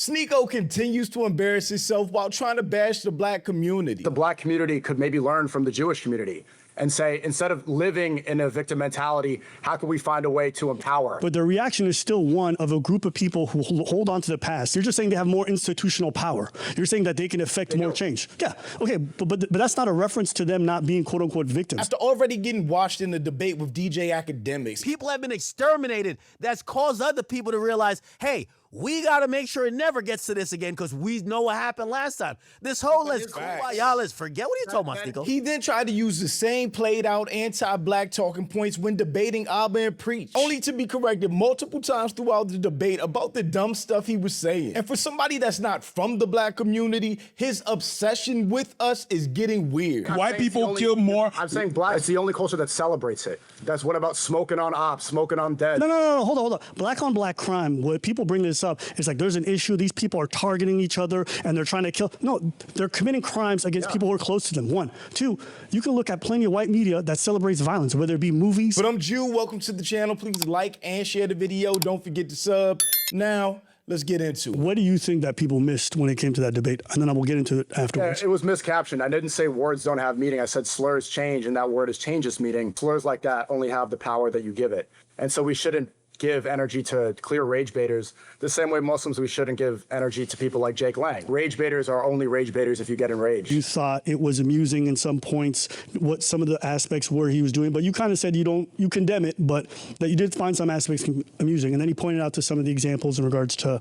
Sneako continues to embarrass himself while trying to bash the black community. The black community could maybe learn from the Jewish community and say, instead of living in a victim mentality, how can we find a way to empower? But the reaction is still one of a group of people who hold on to the past. You're just saying they have more institutional power. You're saying that they can affect more change. Yeah, okay, but that's not a reference to them not being quote-unquote victims. After already getting washed in the debate with DJ Academics. People have been exterminated. That's caused other people to realize, hey, we got to make sure it never gets to this again because we know what happened last time. This whole let's kumbaya, let's forget. What are you talking about, Sneako? He then tried to use the same played out anti-black talking points when debating Abba and Preach, only to be corrected multiple times throughout the debate about the dumb stuff he was saying. And for somebody that's not from the black community, his obsession with us is getting weird. White people kill more. I'm saying black, it's the only culture that celebrates it. That's what about smoking on ops, smoking on dead? No, hold on. Black on black crime, when people bring this up, it's like there's an issue, these people are targeting each other and they're trying to kill. No, they're committing crimes against people who are close to them. One. Two, you can look at plenty of white media that celebrates violence, whether it be movies. But I'm Jew, welcome to the channel. Please like and share the video. Don't forget to sub. Now, let's get into it. What do you think that people missed when it came to that debate? And then I will get into it afterwards. Yeah, it was miscaptioned. I didn't say words don't have meaning. I said slurs change, and that word has changed its meaning. Slurs like that only have the power that you give it. And so we shouldn't give energy to clear rage baiters the same way Muslims, we shouldn't give energy to people like Jake Lang. Rage baiters are only rage baiters if you get enraged. You thought it was amusing in some points, what some of the aspects were he was doing, but you kind of said you condemn it, but that you did find some aspects amusing. And then he pointed out to some of the examples in regards to,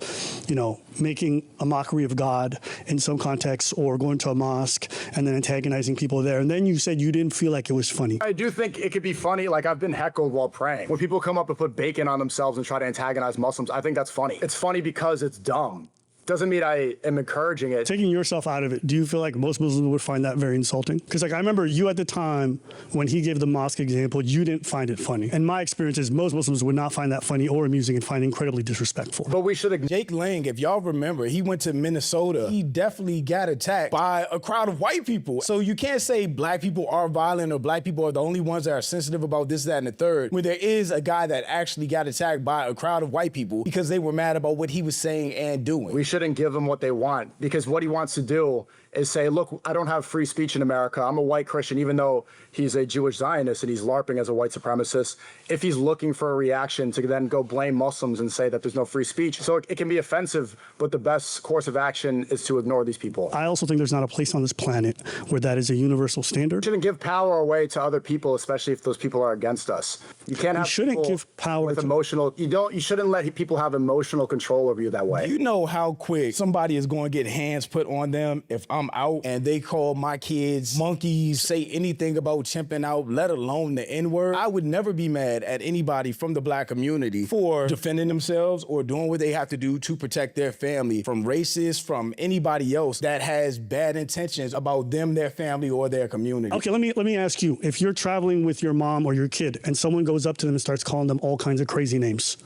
making a mockery of God in some contexts or going to a mosque and then antagonizing people there. And then you said you didn't feel like it was funny. I do think it could be funny. Like, I've been heckled while praying. When people come up and put bacon on themselves and try to antagonize Muslims, I think that's funny. It's funny because it's dumb. Doesn't mean I am encouraging it. Taking yourself out of it, do you feel like most Muslims would find that very insulting? Because I remember you at the time, when he gave the mosque example, you didn't find it funny. And my experience is most Muslims would not find that funny or amusing and find it incredibly disrespectful. But we should... Jake Lang, if y'all remember, he went to Minnesota. He definitely got attacked by a crowd of white people. So you can't say black people are violent or black people are the only ones that are sensitive about this, that, and the third, when there is a guy that actually got attacked by a crowd of white people because they were mad about what he was saying and doing. We shouldn't give them what they want, because what he wants to do is say, look, I don't have free speech in America. I'm a white Christian, even though he's a Jewish Zionist and he's LARPing as a white supremacist. If he's looking for a reaction to then go blame Muslims and say that there's no free speech. So it can be offensive, but the best course of action is to ignore these people. I also think there's not a place on this planet where that is a universal standard. We shouldn't give power away to other people, especially if those people are against us. You can't have shouldn't give power with emotional, you shouldn't let people have emotional control over you that way. You know how quick somebody is going to get hands put on them if I'm out and they call my kids monkeys, say anything about chimping out, let alone the N-word. I would never be mad at anybody from the black community for defending themselves or doing what they have to do to protect their family from racists, from anybody else that has bad intentions about them, their family, or their community. Okay, let me ask you, if you're traveling with your mom or your kid and someone goes up to them and starts calling them all kinds of crazy names,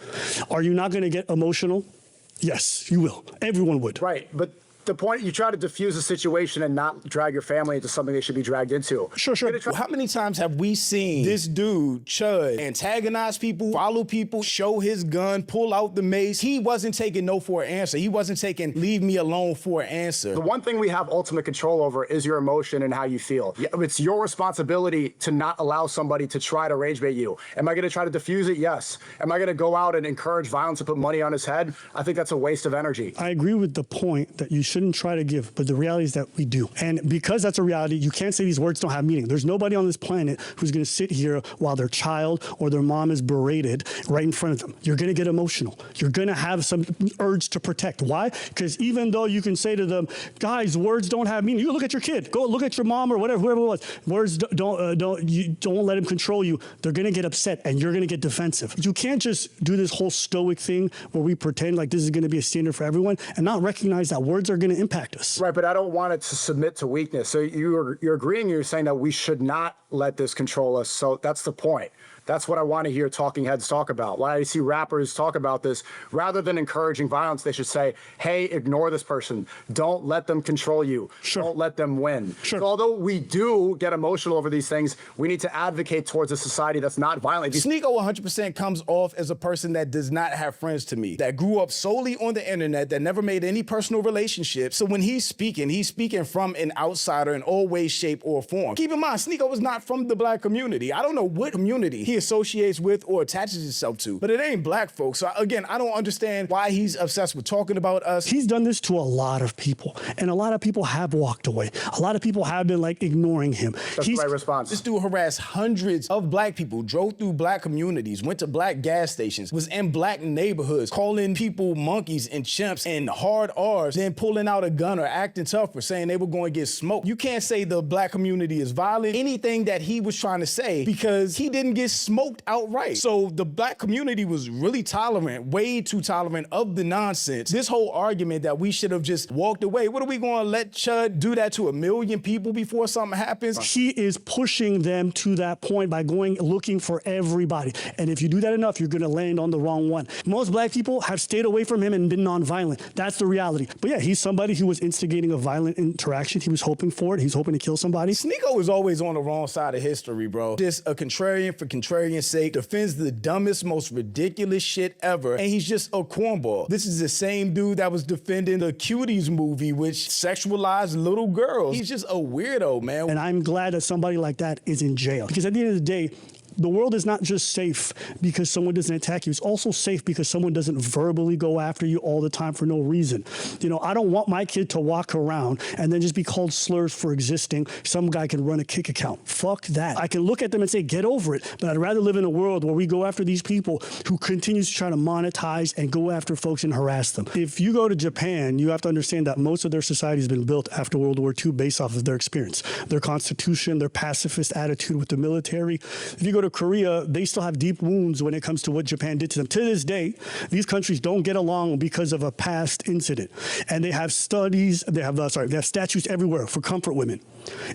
are you not going to get emotional? Yes, you will. Everyone would. Right, but the point, you try to diffuse a situation and not drag your family into something they should be dragged into. Sure. How many times have we seen this dude, Chud, antagonize people, follow people, show his gun, pull out the mace? He wasn't taking no for an answer. He wasn't taking leave me alone for an answer. The one thing we have ultimate control over is your emotion and how you feel. It's your responsibility to not allow somebody to try to rage bait you. Am I going to try to diffuse it? Yes. Am I going to go out and encourage violence and put money on his head? I think that's a waste of energy. I agree with the point that you shouldn't try to give, but the reality is that we do. And because that's a reality, you can't say these words don't have meaning. There's nobody on this planet who's going to sit here while their child or their mom is berated right in front of them. You're going to get emotional. You're going to have some urge to protect. Why? Because even though you can say to them, guys, words don't have meaning. You look at your kid. Go look at your mom or whatever, whoever it was. Words don't let them control you. They're going to get upset and you're going to get defensive. You can't just do this whole stoic thing where we pretend like this is going to be a standard for everyone and not recognize that words are going to impact us. Right, but I don't want it to submit to weakness. So you're agreeing, you're saying that we should not let this control us. So that's the point. That's what I want to hear talking heads talk about. Why I see rappers talk about this, rather than encouraging violence, they should say, hey, ignore this person. Don't let them control you. Sure. Don't let them win. Sure. So although we do get emotional over these things, we need to advocate towards a society that's not violent. Sneako 100% comes off as a person that does not have friends to me, that grew up solely on the internet, that never made any personal relationships. So when he's speaking from an outsider in all ways, shape, or form. Keep in mind, Sneako is not from the black community. I don't know what community he associates with or attaches himself to, but it ain't black folks. So again, I don't understand why he's obsessed with talking about us. He's done this to a lot of people, and a lot of people have walked away. A lot of people have been like ignoring him. That's the right response. This dude harassed hundreds of black people, drove through black communities, went to black gas stations, was in black neighborhoods, calling people monkeys and chimps and hard R's, then pulling out a gun or acting tough for saying they were going to get smoked. You can't say the black community is violent, anything that he was trying to say, because he didn't get smoked outright. So the black community was really tolerant, way too tolerant of the nonsense. This whole argument that we should have just walked away. What are we going to let Chud do that to a million people before something happens? He is pushing them to that point by going looking for everybody. And if you do that enough, you're going to land on the wrong one. Most black people have stayed away from him and been nonviolent. That's the reality. But yeah, he's somebody who was instigating a violent interaction. He was hoping for it. He's hoping to kill somebody. Sneako is always on the wrong side of history, bro. Just a contrarian for contrarian's sake, defends the dumbest, most ridiculous shit ever, and he's just a cornball. This is the same dude that was defending the Cuties movie, which sexualized little girls. He's just a weirdo, man. And I'm glad that somebody like that is in jail. Because at the end of the day, the world is not just safe because someone doesn't attack you. It's also safe because someone doesn't verbally go after you all the time for no reason. You know, I don't want my kid to walk around and then just be called slurs for existing. Some guy can run a kick account. Fuck that. I can look at them and say, get over it. But I'd rather live in a world where we go after these people who continues to try to monetize and go after folks and harass them. If you go to Japan, you have to understand that most of their society has been built after World War II based off of their experience, their constitution, their pacifist attitude with the military. If you go to Korea, they still have deep wounds when it comes to what Japan did to them. To this day, these countries don't get along because of a past incident. And they have studies, they have statutes everywhere for comfort women.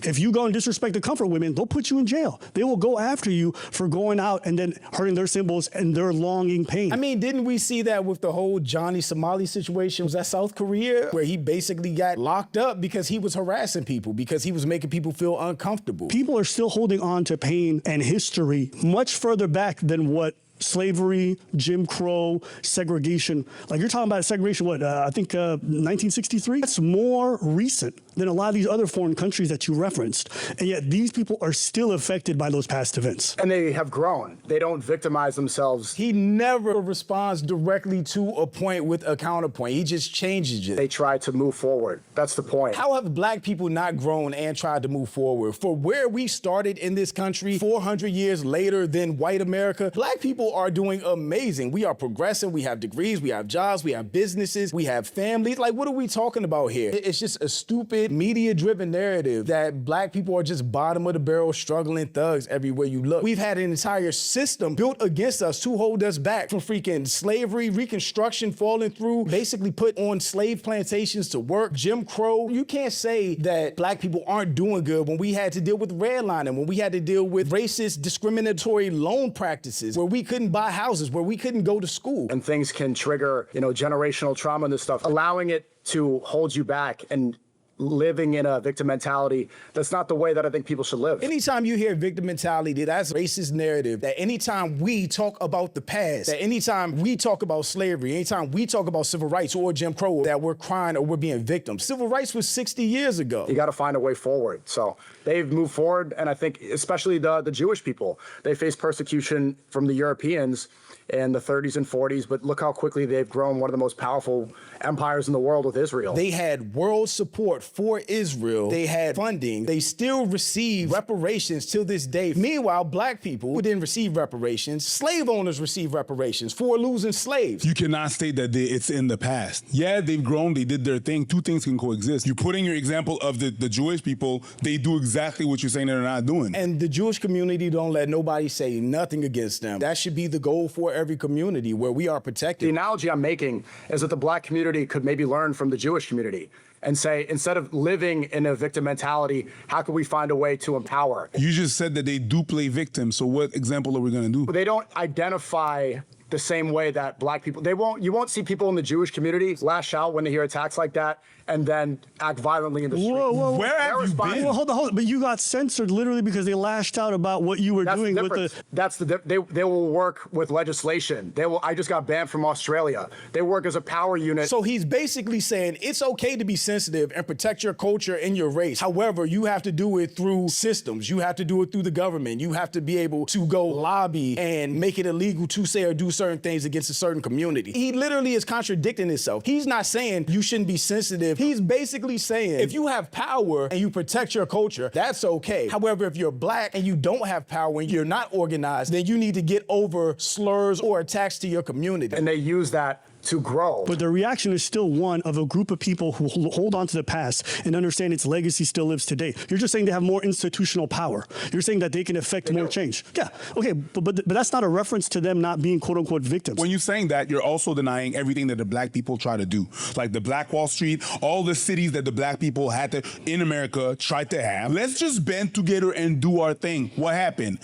If you go and disrespect the comfort women, they'll put you in jail. They will go after you for going out and then hurting their symbols and their longing pain. I mean, didn't we see that with the whole Johnny Somali situation? Was that South Korea, where he basically got locked up because he was harassing people, because he was making people feel uncomfortable? People are still holding on to pain and history much further back than what slavery, Jim Crow, segregation. Like you're talking about segregation, I think 1963? That's more recent than a lot of these other foreign countries that you referenced. And yet these people are still affected by those past events. And they have grown. They don't victimize themselves. He never responds directly to a point with a counterpoint. He just changes it. They try to move forward. That's the point. How have black people not grown and tried to move forward? For where we started in this country 400 years later than white America, black people are doing amazing. We are progressing. We have degrees. We have jobs. We have businesses. We have families. Like, what are we talking about here? It's just a stupid media-driven narrative that black people are just bottom of the barrel struggling thugs everywhere you look. We've had an entire system built against us to hold us back from freaking slavery, Reconstruction falling through, basically put on slave plantations to work, Jim Crow. You can't say that black people aren't doing good when we had to deal with redlining, when we had to deal with racist, discriminatory loan practices, where we couldn't buy houses, where we couldn't go to school. And things can trigger, generational trauma and this stuff. Allowing it to hold you back and living in a victim mentality, that's not the way that I think people should live. Anytime you hear victim mentality, that's a racist narrative. That anytime we talk about the past, that anytime we talk about slavery, anytime we talk about civil rights or Jim Crow, that we're crying or we're being victims. Civil rights was 60 years ago. You got to find a way forward. So they've moved forward, and I think especially the Jewish people, they faced persecution from the Europeans in the 30s and 40s, but look how quickly they've grown one of the most powerful empires in the world with Israel. They had world support for Israel. They had funding. They still receive reparations till this day. Meanwhile, black people who didn't receive reparations, slave owners receive reparations for losing slaves. You cannot state that it's in the past. Yeah, they've grown, they did their thing. Two things can coexist. You're putting your example of the Jewish people, they do exactly what you're saying they're not doing. And the Jewish community don't let nobody say nothing against them. That should be the goal for every community where we are The protected. analogy I'm making is that the black community could maybe learn from the Jewish community and say, instead of living in a victim mentality, how can we find a way to empower? You just said that they do play victim. So what example are we going to do? They don't identify the same way that black people, you won't see people in the Jewish community lash out when they hear attacks like that and then act violently in the street. Whoa. Where have you been? Well, hold on. But you got censored literally because they lashed out about what you were doing with the. They will work with legislation. I just got banned from Australia. They work as a power unit. So he's basically saying it's okay to be sensitive and protect your culture and your race. However, you have to do it through systems. You have to do it through the government. You have to be able to go lobby and make it illegal to say or do certain things against a certain community. He literally is contradicting himself. He's not saying you shouldn't be sensitive. He's basically saying if you have power and you protect your culture, that's okay. However, if you're black and you don't have power and you're not organized, then you need to get over slurs or attacks to your community. And they use that to grow. But the reaction is still one of a group of people who hold on to the past and understand its legacy still lives today. You're just saying they have more institutional power. You're saying that they can affect more change. Yeah, okay, but that's not a reference to them not being quote unquote victims. When you're saying that, you're also denying everything that the black people try to do. Like the Black Wall Street, all the cities that the black people had to, in America, tried to have. Let's just band together and do our thing. What happened?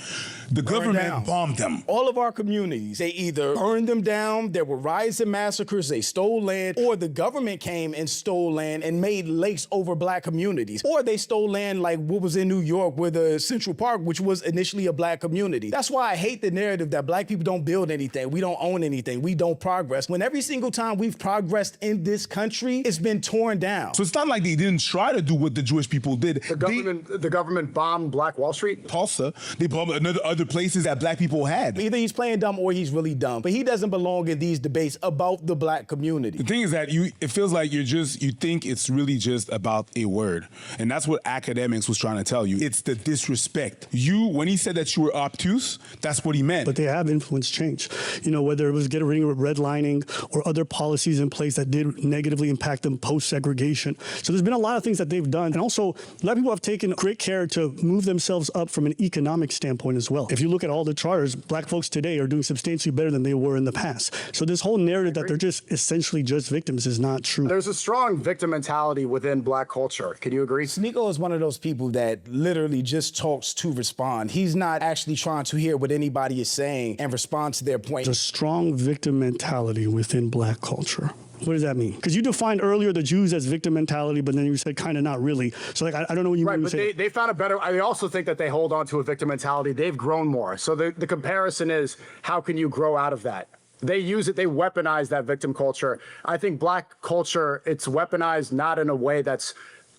The government bombed them. All of our communities, they either burned them down, there were riots and massacres, they stole land, or the government came and stole land and made lakes over black communities. Or they stole land like what was in New York with the Central Park, which was initially a black community. That's why I hate the narrative that black people don't build anything, we don't own anything, we don't progress. When every single time we've progressed in this country, it's been torn down. So it's not like they didn't try to do what the Jewish people did. The government bombed Black Wall Street? Tulsa, they bombed other places that black people had. Either he's playing dumb or he's really dumb, but he doesn't belong in these debates about the black community. The thing is that it feels like you think it's really just about a word. And that's what academics was trying to tell you. It's the disrespect. When he said that you were obtuse, that's what he meant. But they have influenced change. You know, whether it was getting rid of redlining or other policies in place that did negatively impact them post-segregation. So there's been a lot of things that they've done. And also, a lot of people have taken great care to move themselves up from an economic standpoint as well. If you look at all the charters, black folks today are doing substantially better than they were in the past. So this whole narrative that they're just essentially just victims is not true. There's a strong victim mentality within black culture. Can you agree? Sneako is one of those people that literally just talks to respond. He's not actually trying to hear what anybody is saying and respond to their point. There's a strong victim mentality within black culture. What does that mean? Because you defined earlier the Jews as victim mentality, but then you said kind of not really. So like I don't know what you mean. Right, but they found a better. I also think that they hold on to a victim mentality. They've grown more. So the comparison is, how can you grow out of that? They use it. They weaponize that victim culture. I think black culture, it's weaponized not in a way that's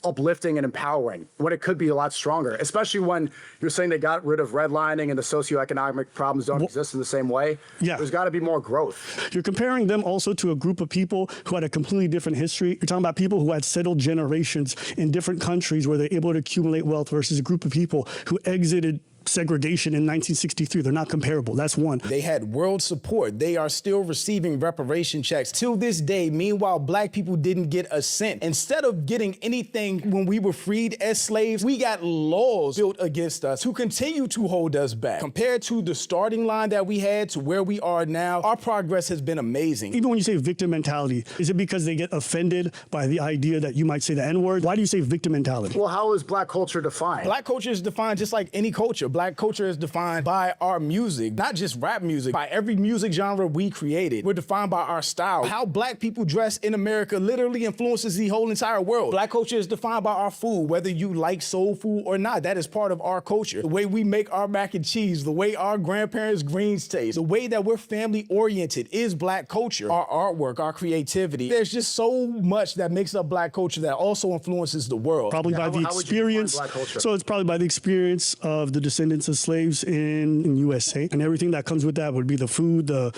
uplifting and empowering, when it could be a lot stronger, especially when you're saying they got rid of redlining and the socioeconomic problems don't exist in the same way. Yeah. There's got to be more growth. You're comparing them also to a group of people who had a completely different history. You're talking about people who had settled generations in different countries where they're able to accumulate wealth versus a group of people who exited segregation in 1963. They're not comparable. That's one. They had world support. They are still receiving reparation checks till this day. Meanwhile, black people didn't get a cent. Instead of getting anything when we were freed as slaves, we got laws built against us who continue to hold us back. Compared to the starting line that we had to where we are now, our progress has been amazing. Even when you say victim mentality, is it because they get offended by the idea that you might say the N-word? Why do you say victim mentality? Well, how is black culture defined? Black culture is defined just like any culture. Black culture is defined by our music, not just rap music, by every music genre we created. We're defined by our style. How black people dress in America literally influences the whole entire world. Black culture is defined by our food, whether you like soul food or not. That is part of our culture. The way we make our mac and cheese, the way our grandparents' greens taste, the way that we're family oriented is black culture. Our artwork, our creativity. There's just so much that makes up black culture that also influences the world. Probably by the experience. So it's probably by the experience of the descendants of slaves in USA, and everything that comes with that would be the food, the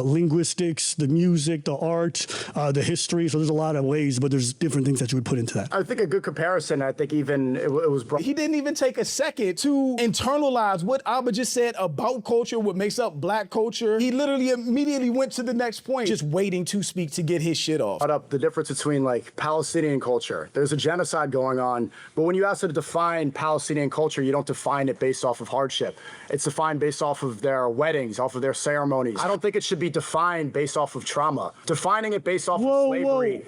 linguistics, the music, the art, the history. So there's a lot of ways, but there's different things that you would put into that. I think a good comparison, I think even it was brought. He didn't even take a second to internalize what Abba just said about culture, what makes up black culture. He literally immediately went to the next point, just waiting to speak to get his shit off. Brought up the difference between like Palestinian culture. There's a genocide going on, but when you ask to define Palestinian culture, you don't define it based based off of hardship. It's defined based off of their weddings, off of their ceremonies. I don't think it should be defined based off of trauma. Defining it based off of slavery.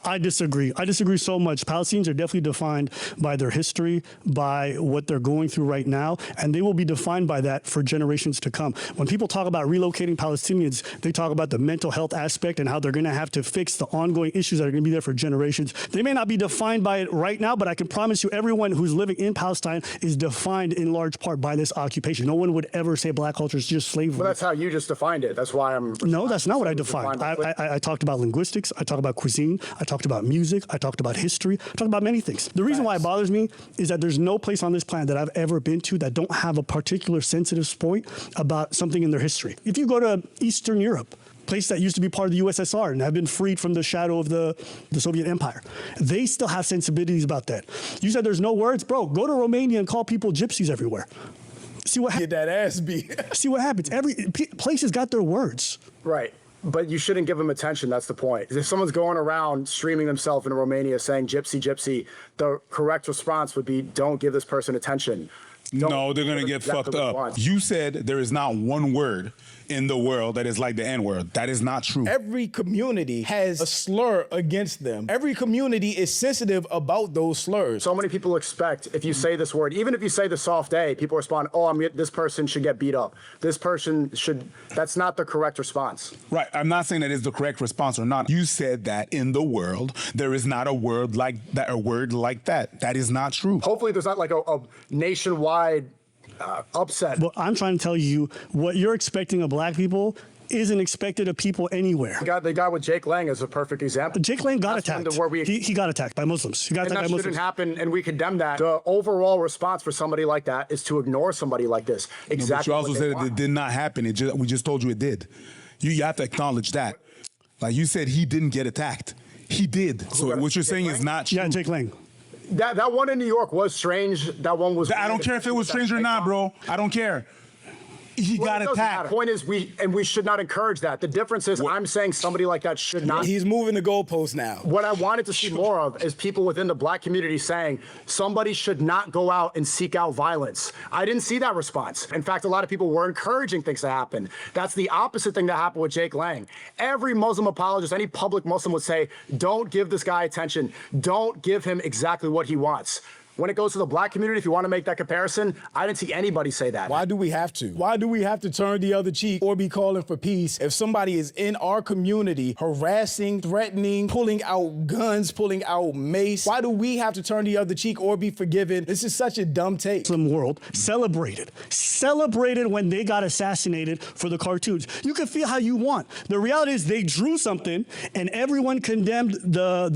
I disagree. I disagree so much. Palestinians are definitely defined by their history, by what they're going through right now, and they will be defined by that for generations to come. When people talk about relocating Palestinians, they talk about the mental health aspect and how they're going to have to fix the ongoing issues that are going to be there for generations. They may not be defined by it right now, but I can promise you everyone who's living in Palestine is defined in large part by this occupation. No one would ever say black culture is just slavery. Well, that's how you just defined it. That's why I'm... No, that's not what I defined. I talked about linguistics. I talked about cuisine. I talked about music. I talked about history. I talked about many things. The reason why it bothers me is that there's no place on this planet that I've ever been to that don't have a particular sensitive point about something in their history. If you go to Eastern Europe, place that used to be part of the USSR and have been freed from the shadow of the Soviet Empire, they still have sensibilities about that. You said there's no words? Bro, go to Romania and call people gypsies everywhere. See what Get that ass beat. See what happens. Every place has got their words. Right. But you shouldn't give them attention. That's the point. If someone's going around streaming themselves in Romania saying gypsy, gypsy, the correct response would be, don't give this person attention. No, they're going to get fucked up. You said there is not one word in the world that is like the N-word. That is not true. Every community has a slur against them. Every community is sensitive about those slurs. So many people expect if you say this word, even if you say the soft A, people respond, oh, this person should get beat up. This person should, that's not the correct response. Right. I'm not saying that is the correct response or not. You said that in the world, there is not a word like that, That is not true. Hopefully there's not like a nationwide upset. Well, I'm trying to tell you what you're expecting of black people isn't expected of people anywhere. The guy with Jake Lang is a perfect example. Jake Lang got attacked. He got attacked by Muslims. He got attacked by Muslims. Shouldn't happen, and we condemn that. The overall response for somebody like that is to ignore somebody like this. Exactly. No, but you also said it did not happen. We just told you it did. You have to acknowledge that. Like you said, he didn't get attacked. He did. So what you're saying is not true. Yeah, Jake Lang. That one in New York was strange. That one was. I don't care if it was strange or not, bro. I don't care. He got attacked. The point is, we should not encourage that. The difference is, I'm saying somebody like that should not. He's moving the goalposts now. What I wanted to see more of is people within the black community saying somebody should not go out and seek out violence. I didn't see that response. In fact, a lot of people were encouraging things to happen. That's the opposite thing that happened with Jake Lang. Every Muslim apologist, any public Muslim would say, don't give this guy attention. Don't give him exactly what he wants. When it goes to the black community, if you want to make that comparison, I didn't see anybody say that. Why do we have to? Why do we have to turn the other cheek or be calling for peace if somebody is in our community harassing, threatening, pulling out guns, pulling out mace? Why do we have to turn the other cheek or be forgiven? This is such a dumb take. Muslim world celebrated when they got assassinated for the cartoons. You can feel how you want. The reality is they drew something and everyone condemned the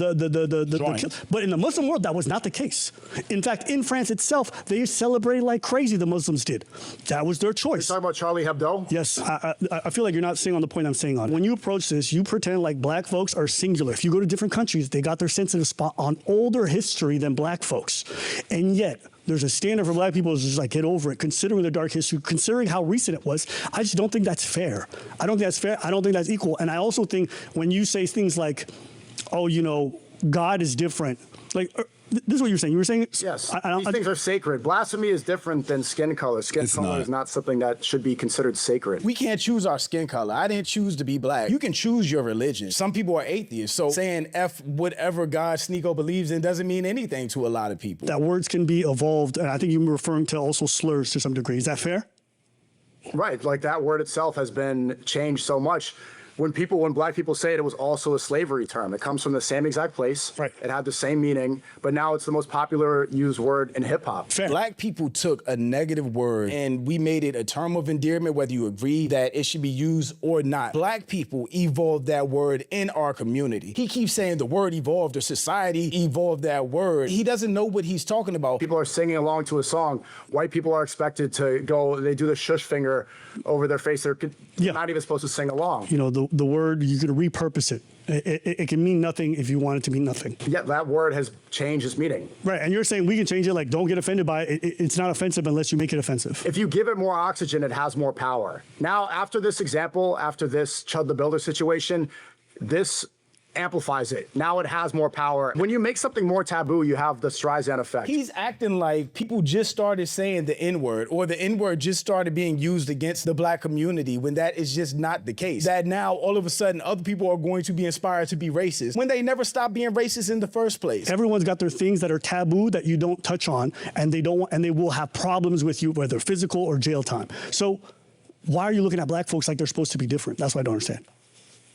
kill. But in the Muslim world, that was not the case. In fact, in France itself, they celebrated like crazy, the Muslims did. That was their choice. You're talking about Charlie Hebdo? Yes. I feel like you're not saying on the point I'm saying on. When you approach this, you pretend like black folks are singular. If you go to different countries, they got their sensitive spot on older history than black folks. And yet, there's a standard for black people is just like, get over it, considering the dark history, considering how recent it was. I just don't think that's fair. I don't think that's fair. I don't think that's equal. And I also think when you say things like, oh, you know, God is different, like, this is what you were saying. You were saying... Yes. These things are sacred. Blasphemy is different than skin color. Skin color is not something that should be considered sacred. We can't choose our skin color. I didn't choose to be black. You can choose your religion. Some people are atheists, so saying F whatever God Sneako believes in doesn't mean anything to a lot of people. That words can be evolved, and I think you were referring to also slurs to some degree. Is that fair? Right. Like that word itself has been changed so much. When black people say it, it was also a slavery term. It comes from the same exact place. Right. It had the same meaning, but now it's the most popular used word in hip hop. Black people took a negative word and we made it a term of endearment, whether you agree that it should be used or not. Black people evolved that word in our community. He keeps saying the word evolved or society evolved that word. He doesn't know what he's talking about. People are singing along to a song. White people are expected to go, they do the shush finger over their face. They're not even supposed to sing along. You know, the word, you could repurpose it. It can mean nothing if you want it to mean nothing. Yeah, that word has changed its meaning. Right, and you're saying we can change it, like don't get offended by it. It's not offensive unless you make it offensive. If you give it more oxygen, it has more power. Now, after this example, after this Chud the Builder situation, this amplifies it. Now it has more power. When you make something more taboo, you have the Streisand effect. He's acting like people just started saying the N-word, or the N-word just started being used against the black community, when that is just not the case. That now, all of a sudden, other people are going to be inspired to be racist, when they never stopped being racist in the first place. Everyone's got their things that are taboo that you don't touch on, and they don't want, and they will have problems with you, whether physical or jail time. So why are you looking at black folks like they're supposed to be different? That's what I don't understand.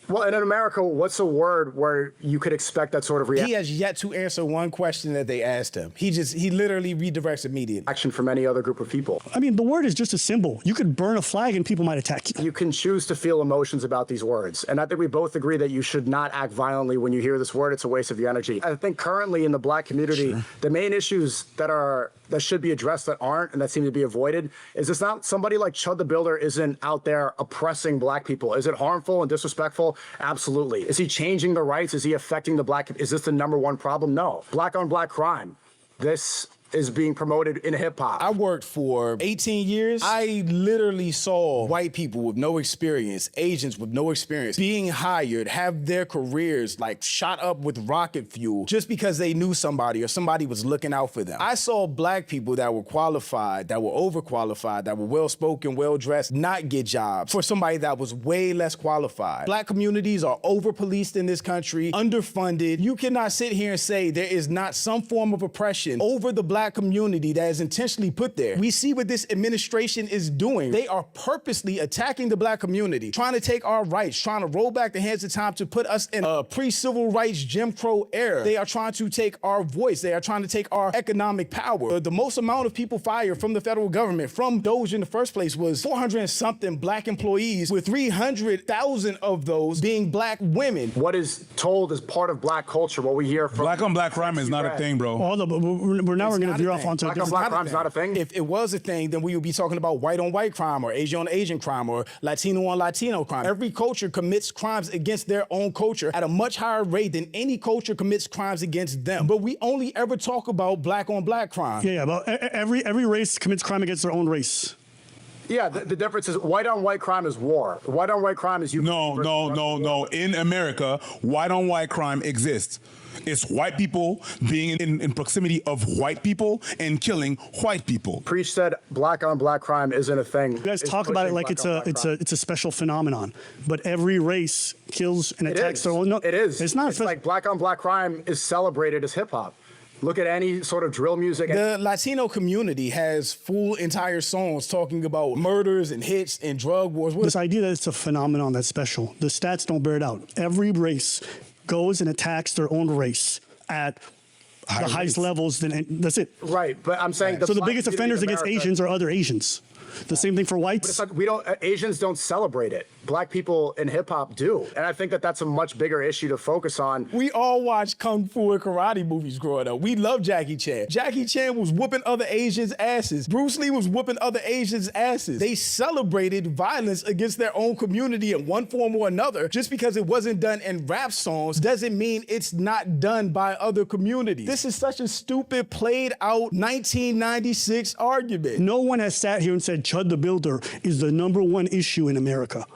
Well, and in America, what's a word where you could expect that sort of reaction? He has yet to answer one question that they asked him. He literally redirects immediately. Action from any other group of people. I mean, the word is just a symbol. You could burn a flag and people might attack you. You can choose to feel emotions about these words. And I think we both agree that you should not act violently when you hear this word. It's a waste of your energy. I think currently in the black community, the main issues that should be addressed that aren't and that seem to be avoided is it's not somebody like Chud the Builder isn't out there oppressing black people. Is it harmful and disrespectful? Absolutely. Is he changing the rights? Is he affecting the black? Is this the #1 problem? No. Black on black crime. This is being promoted in hip hop. I worked for 18 years. I literally saw white people with no experience, Asians with no experience, being hired, have their careers like shot up with rocket fuel just because they knew somebody or somebody was looking out for them. I saw black people that were qualified, that were overqualified, that were well-spoken, well-dressed, not get jobs for somebody that was way less qualified. Black communities are over-policed in this country, underfunded. You cannot sit here and say there is not some form of oppression over the black community that is intentionally put there. We see what this administration is doing. They are purposely attacking the black community, trying to take our rights, trying to roll back the hands of time to put us in a pre-civil rights Jim Crow era. They are trying to take our voice. They are trying to take our economic power. The most amount of people fired from the federal government from Doge in the first place was 400 and something black employees, with 300,000 of those being black women. What is told as part of black culture, what we hear from Black on black crime is not a thing, bro. Hold on, but we're going to veer off onto black on black crime is not a thing. If it was a thing, then we would be talking about white on white crime or Asian on Asian crime or Latino on Latino crime. Every culture commits crimes against their own culture at a much higher rate than any culture commits crimes against them. But we only ever talk about black on black crime. Yeah, but every race commits crime against their own race. Yeah, the difference is white on white crime is war. White on white crime is you. No. In America, white on white crime exists. It's white people being in proximity of white people and killing white people. Preach said black on black crime isn't a thing. You guys talk about it like it's a special phenomenon, but every race kills and attacks their own. No, it is. It's not. It's like black on black crime is celebrated as hip hop. Look at any sort of drill music. The Latino community has full entire songs talking about murders and hits and drug wars. This idea that it's a phenomenon that's special, the stats don't bear it out. Every race goes and attacks their own race at the highest levels. That's it. Right, but I'm saying so the biggest offenders against Asians are other Asians. The same thing for whites. But it's like Asians don't celebrate it. Black people in hip hop do. And I think that that's a much bigger issue to focus on. We all watched Kung Fu and karate movies growing up. We love Jackie Chan. Jackie Chan was whooping other Asians' asses. Bruce Lee was whooping other Asians' asses. They celebrated violence against their own community in one form or another. Just because it wasn't done in rap songs doesn't mean it's not done by other communities. This is such a stupid, played out 1996 argument. No one has sat here and said Chud the Builder is the #1 issue in America.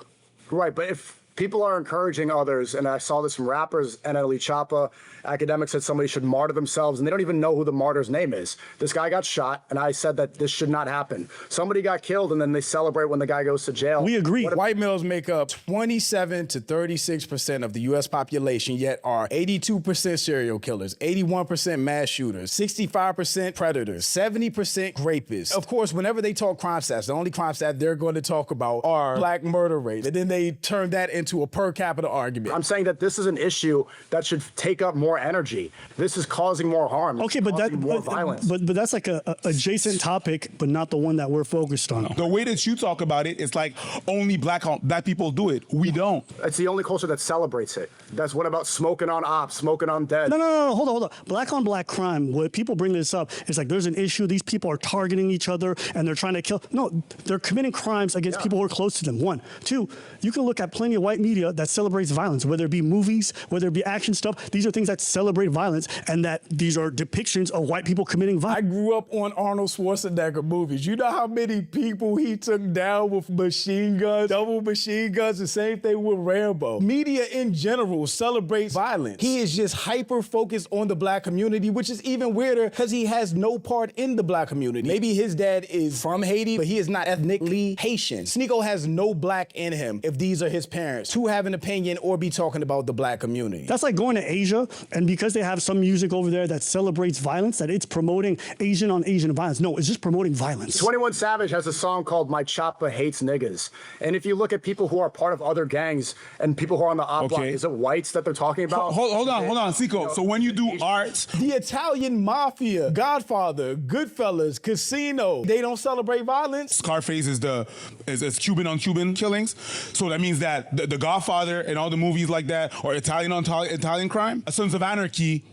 Right, but if people are encouraging others, and I saw this from rappers, NLE Choppa, academics said somebody should martyr themselves, and they don't even know who the martyr's name is. This guy got shot, and I said that this should not happen. Somebody got killed, and then they celebrate when the guy goes to jail. We agree. White males make up 27 to 36% of the U.S. population, yet are 82% serial killers, 81% mass shooters, 65% predators, 70% rapists. Of course, whenever they talk crime stats, the only crime stat they're going to talk about are black murder rates, and then they turn that into a per capita argument. I'm saying that this is an issue that should take up more energy. This is causing more harm. Okay, but more violence. But that's like a adjacent topic, but not the one that we're focused on. The way that you talk about it, it's like only black people do it. We don't. It's the only culture that celebrates it. That's what about smoking on ops, smoking on dead? No, hold on. Black on black crime, when people bring this up, it's like there's an issue, these people are targeting each other and they're trying to kill. No, they're committing crimes against people who are close to them. 1. 2, you can look at plenty of white white media that celebrates violence, whether it be movies, whether it be action stuff. These are things that celebrate violence, and that these are depictions of white people committing I violence. grew up on Arnold Schwarzenegger movies. You know how many people he took down with machine guns, double machine guns, the same thing with Rambo. Media in general celebrates violence. He is just hyper-focused on the black community, which is even weirder because he has no part in the black community. Maybe his dad is from Haiti, but he is not ethnically Haitian. Sneako has no black in him if these are his parents to have an opinion or be talking about the black community. That's like going to Asia, and because they have some music over there that celebrates violence, that it's promoting Asian on Asian violence. No, it's just promoting violence. 21 Savage has a song called My Choppa Hates Niggas. And if you look at people who are part of other gangs and people who are on the op block, is it whites that they're talking about? Hold on, Sneako. So when you do art, The Italian mafia, Godfather, Goodfellas, Casino, they don't celebrate violence. Scarface is Cuban on Cuban killings. So that means that the Godfather and all the movies like that, or Italian on Italian crime, Sons of Anarchy,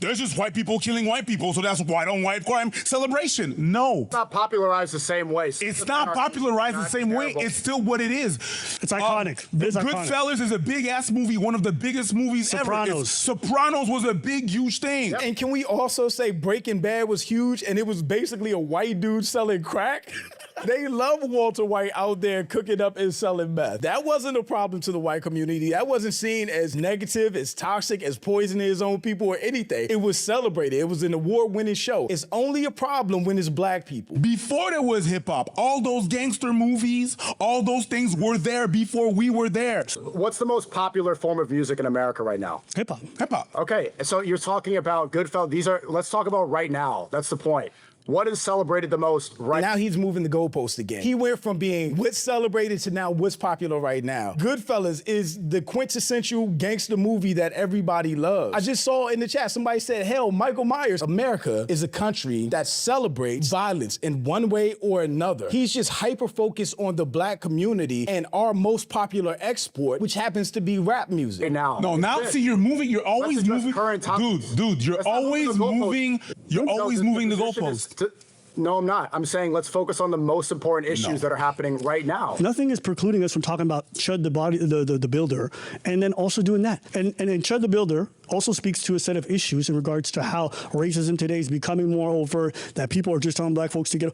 there's just white people killing white people, so that's white on white crime celebration. No. It's not popularized the same way. It's not popularized the same way. It's still what it is. It's iconic. It's iconic. Goodfellas is a big-ass movie, one of the biggest movies Sopranos. ever. Sopranos was a big, huge thing. And can we also say Breaking Bad was huge and it was basically a white dude selling crack? They love Walter White out there cooking up and selling meth. That wasn't a problem to the white community. That wasn't seen as negative, as toxic, as poisoning his own people or anything. It was celebrated. It was an award-winning show. It's only a problem when it's black people. Before there was hip-hop, all those gangster movies, all those things were there before we were there. What's the most popular form of music in America right now? Hip-hop. Hip-hop. Okay, so you're talking about Goodfellas. Let's talk about right now. That's the point. What is celebrated the most right now? He's moving the goalpost again. He went from being what's celebrated to now what's popular right now. Goodfellas is the quintessential gangster movie that everybody loves. I just saw in the chat, somebody said, hell, Michael Myers. America is a country that celebrates violence in one way or another. He's just hyper-focused on the black community and our most popular export, which happens to be rap music. now? No, now see, you're always moving. Dude, you're always moving the goalpost. No, I'm not. I'm saying let's focus on the most important issues that are happening right now. Nothing is precluding us from talking about Chud the Builder, and then also doing that. And Chud the Builder also speaks to a set of issues in regards to how racism today is becoming more overt, that people are just telling black folks to get.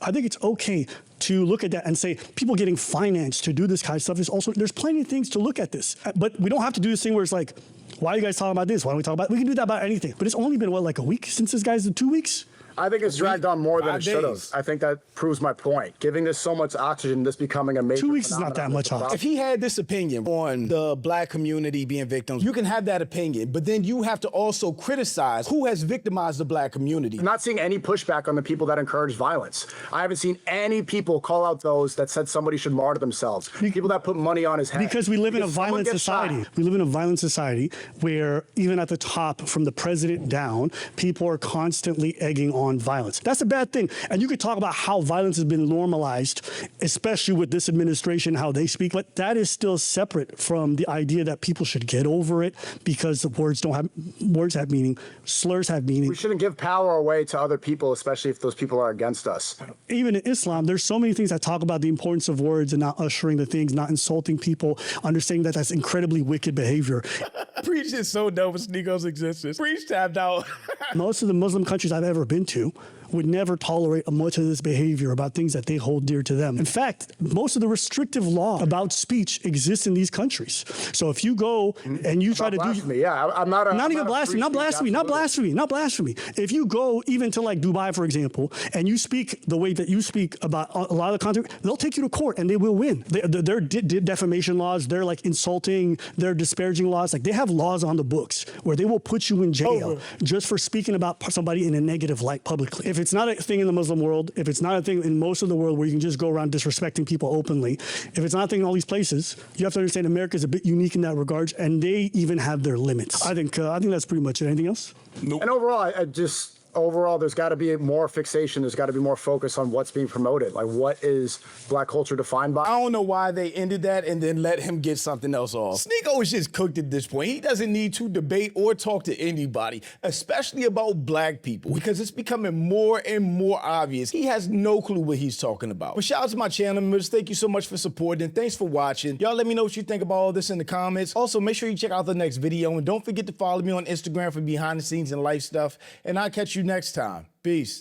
I think it's okay to look at that and say people getting financed to do this kind of stuff is also, there's plenty of things to look at this. But we don't have to do this thing where it's like, why are you guys talking about this? Why don't we talk about, we can do that about anything. But it's only been, what, like a week since this guy's 2 weeks? I think it's dragged on more than it should have. days. I think that proves my point. Giving this so much oxygen, this becoming a major 2 weeks is not that phenomenon much oxygen. If he had this opinion on the black community being victims, you can have that opinion, but then you have to also criticize who has victimized the black community. I'm not seeing any pushback on the people that encourage violence. I haven't seen any people call out those that said somebody should martyr themselves. People that put money on his head. Because we live in a Because someone violent gets society. shot. We live in a violent society where even at the top, from the president down, people are constantly egging on violence. That's a bad thing. And you could talk about how violence has been normalized, especially with this administration, how they speak, but that is still separate from the idea that people should get over it because the words have meaning, slurs have meaning. We shouldn't give power away to other people, especially if those people are against us. Even in Islam, there's so many things that talk about the importance of words and not ushering the things, not insulting people, understanding that that's incredibly wicked behavior. Preach is so dumb with Sneako's existence. Preach tapped out. Most of the Muslim countries I've ever been to would never tolerate much of this behavior about things that they hold dear to them. In fact, most of the restrictive law about speech exists in these countries. So if you go and you try to blasphemy, I'm not even blasphemy, not blasphemy. If you go even to like Dubai, for example, and you speak the way that you speak about a lot of the content, they'll take you to court and they will win. Their defamation laws, they're like insulting, their disparaging laws, like they have laws on the books where they will put you in jail just for speaking about somebody in a negative light publicly. If it's not a thing in the Muslim world, if it's not a thing in most of the world where you can just go around disrespecting people openly, if it's not a thing in all these places, you have to understand America is a bit unique in that regard, and they even have their limits. I think that's pretty much it. Anything else? Nope. And overall, overall, there's got to be more fixation. There's got to be more focus on what's being promoted. Like, what is black culture defined by? I don't know why they ended that and then let him get something else off. Sneako is just cooked at this point. He doesn't need to debate or talk to anybody, especially about black people, because it's becoming more and more obvious he has no clue what he's talking about. But shout out to my channel members. Thank you so much for supporting, and thanks for watching. Y'all let me know what you think about all this in the comments. Also, make sure you check out the next video, and don't forget to follow me on Instagram for behind the scenes and life stuff, and I'll catch you next time. Peace.